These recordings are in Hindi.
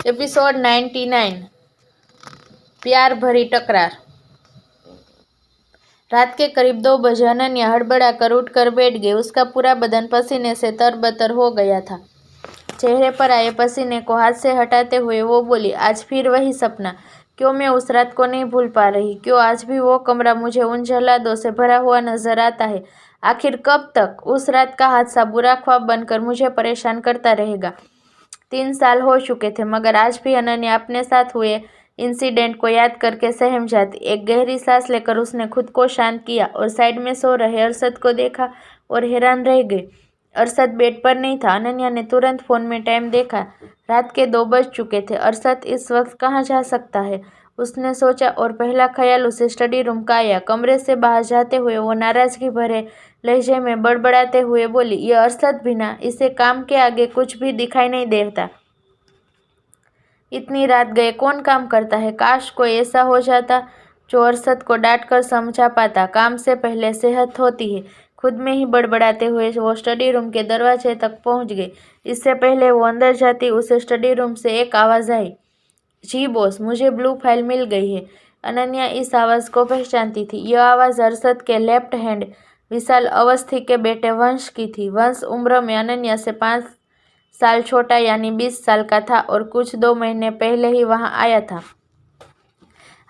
एपिसोड 99 प्यार भरी टकरार। रात के करीब 2 बजे अनन्या हड़बड़ाकर उठकर बैठ गई। उसका पूरा बदन पसीने से तरबतर हो गया था। चेहरे पर आए पसीने को हाथ से हटाते हुए वो बोली, आज फिर वही सपना। क्यों मैं उस रात को नहीं भूल पा रही? क्यों आज भी वो कमरा मुझे उन जल्लादों से भरा हुआ नजर आता है? आखिर कब तक उस रात का हादसा बुरा ख्वाब बनकर मुझे परेशान करता रहेगा? 3 साल हो चुके थे, मगर आज भी अनन्या अपने साथ हुए इंसिडेंट को याद करके सहम जाती। एक गहरी सांस लेकर उसने खुद को शांत किया और साइड में सो रहे अरशद को देखा और हैरान रह गई। अरशद बेड पर नहीं था। अनन्या ने तुरंत फोन में टाइम देखा। रात के 2 बज चुके थे। अरशद इस वक्त कहाँ जा सकता है, उसने सोचा, और पहला ख्याल उसे स्टडी रूम का आया। कमरे से बाहर जाते हुए वो नाराजगी भरे लहजे में बड़बड़ाते हुए बोली, ये अरशद भी ना, इसे काम के आगे कुछ भी दिखाई नहीं देता। इतनी रात गए कौन काम करता है? काश कोई ऐसा हो जाता जो अरशद को डांट कर समझा पाता। काम से पहले सेहत होती है। खुद में ही बड़बड़ाते हुए वो स्टडी रूम के दरवाजे तक पहुंच गई। इससे पहले वो अंदर जाती उसे स्टडी रूम से एक आवाज़ आई, जी बॉस, मुझे ब्लू फाइल मिल गई है। अनन्या इस आवाज़ को पहचानती थी। यह आवाज़ अरशद के लेफ्ट हैंड विशाल अवस्थी के बेटे वंश की थी। वंश उम्र में अनन्या से 5 साल छोटा यानी 20 साल का था और कुछ 2 महीने पहले ही वहां आया था।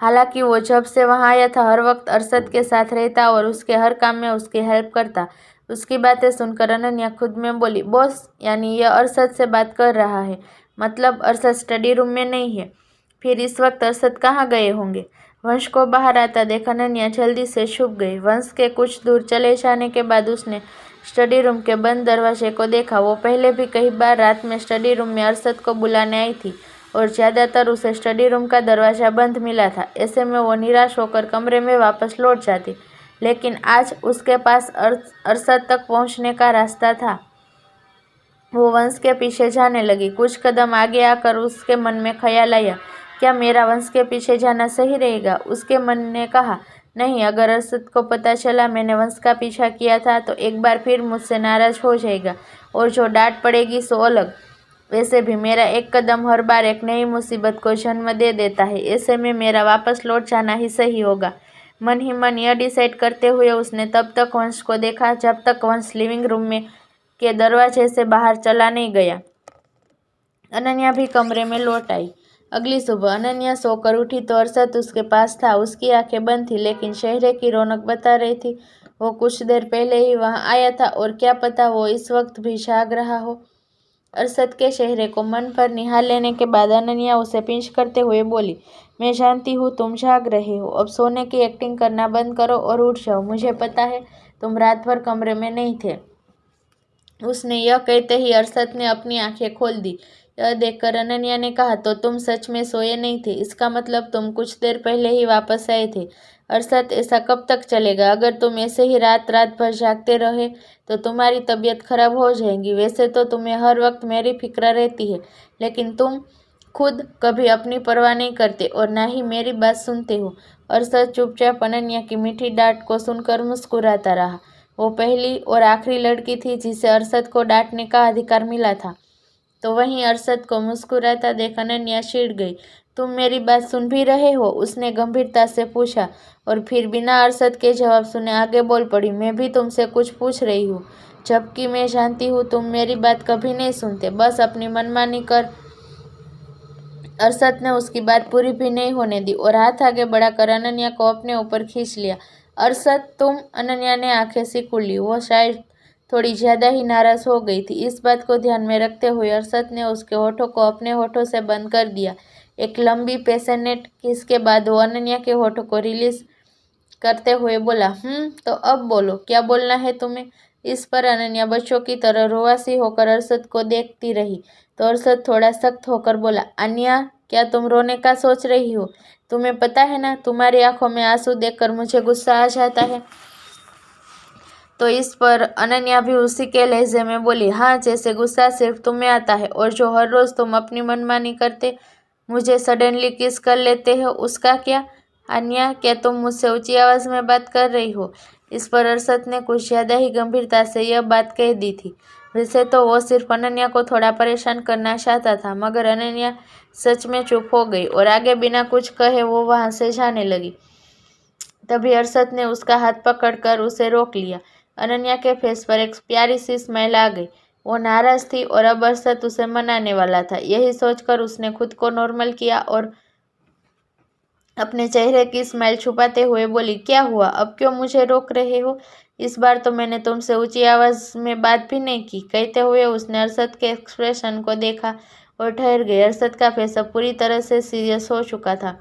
हालांकि वो जब से वहां आया था हर वक्त अरशद के साथ रहता और उसके हर काम में उसकी हेल्प करता। उसकी बातें सुनकर अनन्या खुद में बोली, बॉस, यानी यह अरशद से बात कर रहा है? मतलब अरशद स्टडी रूम में नहीं है? फिर इस वक्त अरशद कहाँ गए होंगे? वंश को बाहर आता देख अनन्या जल्दी से छुप गई। वंश के कुछ दूर चले जाने के बाद उसने स्टडी रूम के बंद दरवाजे को देखा। वो पहले भी कई बार रात में स्टडी रूम में अरशद को बुलाने आई थी और ज़्यादातर उसे स्टडी रूम का दरवाज़ा बंद मिला था। ऐसे में वो निराश होकर कमरे में वापस लौट जाती, लेकिन आज उसके पास अरशद तक पहुंचने का रास्ता था। वो वंश के पीछे जाने लगी। कुछ कदम आगे आकर उसके मन में ख्याल आया, क्या मेरा वंश के पीछे जाना सही रहेगा? उसके मन ने कहा, नहीं, अगर अरशद को पता चला मैंने वंश का पीछा किया था तो एक बार फिर मुझसे नाराज हो जाएगा और जो डांट पड़ेगी सो अलग। वैसे भी मेरा एक कदम हर बार एक नई मुसीबत को जन्म दे देता है। ऐसे में मेरा वापस लौट जाना ही सही होगा। मन ही मन यह डिसाइड करते हुए उसने तब तक वंश को देखा जब तक वंश लिविंग रूम में के दरवाजे से बाहर चला नहीं गया। अनन्या भी कमरे में लौट आई। अगली सुबह अनन्या सोकर उठी तो अरशद उसके पास था। उसकी आंखें बंद थी, लेकिन चेहरे की रौनक बता रही थी वो कुछ देर पहले ही वहां आया था और क्या पता वो इस वक्त भी जाग रहा हो। अरशद के चेहरे को मन पर निहार लेने के बाद अनन्या उसे पिंच करते हुए बोली, मैं जानती हूँ तुम जाग रहे हो, अब सोने की एक्टिंग करना बंद करो और उठ जाओ। मुझे पता है तुम रात भर कमरे में नहीं थे। उसने यह कहते ही अरशद ने अपनी आंखें खोल दी। यह देखकर अनन्या ने कहा, तो तुम सच में सोए नहीं थे? इसका मतलब तुम कुछ देर पहले ही वापस आए थे। अरशद, ऐसा कब तक चलेगा? अगर तुम ऐसे ही रात रात भर जागते रहे तो तुम्हारी तबीयत खराब हो जाएगी। वैसे तो तुम्हें हर वक्त मेरी फिक्र रहती है, लेकिन तुम खुद कभी अपनी परवाह नहीं करते और ना ही मेरी बात सुनते हो। अरशद चुपचाप अनन्या की मीठी डांट को सुनकर मुस्कुराता रहा। वो पहली और आखिरी लड़की थी जिसे अरशद को डांटने का अधिकार मिला था। तो वहीं अरशद को मुस्कुराता देख अनन्या चिढ़ गई। तुम मेरी बात सुन भी रहे हो? उसने गंभीरता से पूछा और फिर बिना अरशद के जवाब सुने आगे बोल पड़ी, मैं भी तुमसे कुछ पूछ रही हूँ, जबकि मैं जानती हूँ तुम मेरी बात कभी नहीं सुनते, बस अपनी मनमानी कर। अरशद ने उसकी बात पूरी भी नहीं होने दी और हाथ आगे बढ़ाकर अनन्या को अपने ऊपर खींच लिया। अरशद, तुम? अनन्या ने आंखें सिकुड़ ली। वो शायद थोड़ी ज्यादा ही नाराज हो गई थी। इस बात को ध्यान में रखते हुए अरशद ने उसके होठों को अपने होठों से बंद कर दिया। एक लंबी पैशनेट किस के बाद वो अनन्या के होठों को रिलीज करते हुए बोला, तो अब बोलो, क्या बोलना है तुम्हें? इस पर अनन्या बच्चों की तरह रोवासी होकर अरशद को देखती रही। तो अरशद थोड़ा सख्त होकर बोला, अन्या, क्या तुम रोने का सोच रही हो? तुम्हें पता है ना, तुम्हारी आंखों में आंसू देखकर मुझे गुस्सा आ जाता है। तो इस पर अनन्या भी उसी के लहजे में बोली, हाँ, जैसे गुस्सा सिर्फ तुम्हें आता है और जो हर रोज तुम अपनी मनमानी करते मुझे सडनली किस कर लेते हो, उसका क्या? अन्या, क्या तुम मुझसे ऊंची आवाज में बात कर रही हो? इस पर अरशद ने कुछ ज्यादा ही गंभीरता से यह बात कह दी थी। वैसे तो वो सिर्फ अनन्या को थोड़ा परेशान करना चाहता था, मगर अनन्या सच में चुप हो गई और आगे बिना कुछ कहे वो वहां से जाने लगी। तभी अरशद ने उसका हाथ पकड़कर उसे रोक लिया। अनन्या के फेस पर एक प्यारी सी स्माइल आ गई। वो नाराज थी और अब अरशद उसे मनाने वाला था। यही सोचकर उसने खुद को नॉर्मल किया और अपने चेहरे की स्माइल छुपाते हुए बोली, क्या हुआ? अब क्यों मुझे रोक रहे हो? इस बार तो मैंने तुमसे ऊंची आवाज में बात भी नहीं की। कहते हुए उसने अरशद के एक्सप्रेशन को देखा और ठहर गई। अरशद का फेस अब पूरी तरह से सीरियस हो चुका था।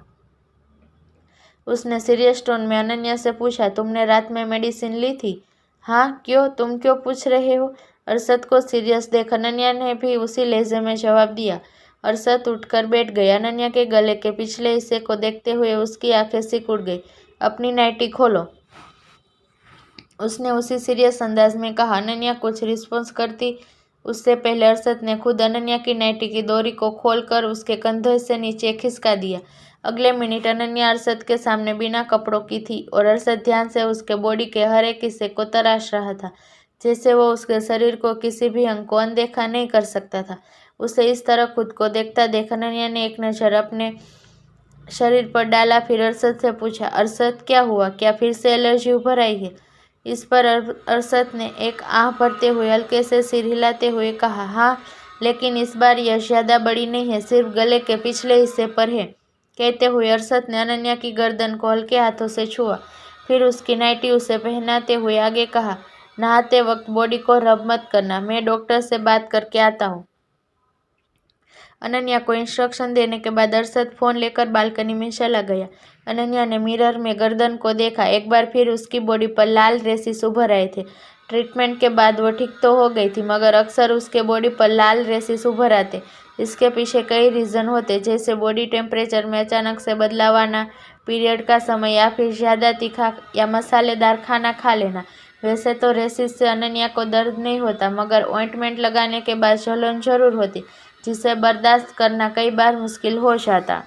उसने सीरियस टोन में अनन्या से पूछा, तुमने रात में मेडिसिन ली थी? हाँ, क्यों? तुम क्यों पूछ रहे हो? अरशद को सीरियस देख अनन्या ने भी उसी लहजे में जवाब दिया। अरशद उठकर बैठ गई। अनन्या के गले के पिछले हिस्से को देखते हुए उसकी आंखें सिकुड़ गई। अपनी नाइटी खोलो, उसने उसी सीरियस अंदाज में कहा। अनन्या कुछ रिस्पॉन्स करती उससे पहले अरशद ने खुद अनन्या की नाइटी की डोरी को खोलकर उसके कंधे से नीचे खिसका दिया। अगले मिनट अनन्या अरशद के सामने बिना कपड़ों की थी और अरशद ध्यान से उसके बॉडी के हर एक हिस्से को तराश रहा था, जैसे वो उसके शरीर को किसी भी अंग को अनदेखा नहीं कर सकता था। उसे इस तरह खुद को देखता देख अनन्या ने एक नज़र अपने शरीर पर डाला, फिर अरशद से पूछा, अरशद क्या हुआ? क्या फिर से एलर्जी उभर आई है? इस पर अरशद ने एक आह भरते हुए हल्के से सिर हिलाते हुए कहा, हाँ, लेकिन इस बार यह ज़्यादा बड़ी नहीं है, सिर्फ गले के पिछले हिस्से पर है। कहते हुए अरशद ने अनन्या की गर्दन को हल्के हाथों से छुआ, फिर उसकी नाइटी उसे पहनाते हुए आगे कहा, नहाते वक्त बॉडी को रब मत करना, मैं डॉक्टर से बात करके आता हूँ। अनन्या को इंस्ट्रक्शन देने के बाद अरशद फ़ोन लेकर बालकनी में चला गया। अनन्या ने मिरर में गर्दन को देखा। एक बार फिर उसकी बॉडी पर लाल रेसिस उभर आए थे। ट्रीटमेंट के बाद वो ठीक तो हो गई थी, मगर अक्सर उसके बॉडी पर लाल रेसिस उभर आते। इसके पीछे कई रीज़न होते, जैसे बॉडी टेम्परेचर में अचानक से बदलाव आना, पीरियड का समय, या फिर ज़्यादा तीखा या मसालेदार खाना खा लेना। वैसे तो रेसिस से अनन्या को दर्द नहीं होता, मगर ऑइंटमेंट लगाने के बाद जलन जरूर होती, जिसे बर्दाश्त करना कई बार मुश्किल हो जाता।